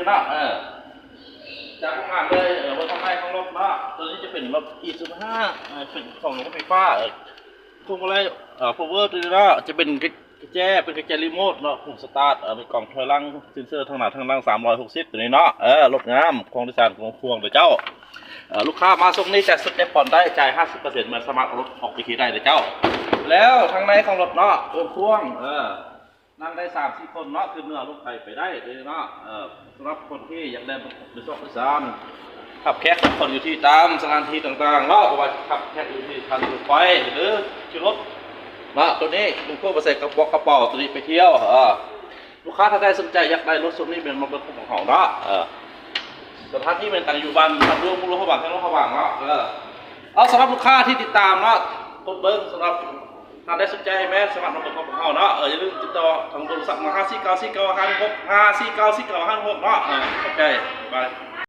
เนาะจากงานเลยบนทางในของรถเนาะตัวนี้จะเป็นรถ E05 เป็นของรถไฟฟ้าพวงมาลัยpower ตัวนี้เนาะจะเป็นกระแจรีโมทเนาะปุ่มสตาร์ทเป็นกล่องถอยหลังเซ็นเซอร์ทางหน้าทางหลัง360ตัวนี้เนาะรถงามของดิสานของพวงเดี๋ยวเจ้าลูกค้ามาส่งนี้จะสเต็ปผ่อนได้จ่าย 50%เหมือนสมัครรถออกไปขี่ได้เดี๋ยวเจ้าแล้วทางในของรถเนาะพวงนั่งได้3-4 คนเนาะคือเนื้อลูกไปได้เลยเนาะสำหรับคนที่อยากได้บริษัทบริษัทขับแคบคนอยู่ที่ตามสถานที่ต่างๆเนาะว่าขับแคบอยู่ที่ทางรถไฟหรือขี่รถเนาะตัวนี้เป็นพวกประเสริฐกระเป๋าตัวนี้ไปเที่ยวลูกค้าถ้าได้สนใจอยากได้รถซุปนี้เป็นรถของเขาเนาะสถานที่เป็นต่างอยู่บ้านทำร่วมมูลค่าบาททั้งรถขบางเนาะเอาสำหรับลูกค้าที่ติดตามเนาะกดเบิ้งสำหรับถ้าได้สนใจแม่สมัครรถของเขาเนาะอย่าลืมติดต่อทางโทรศัพท์มา54949556 54949556เนาะโอเคบาย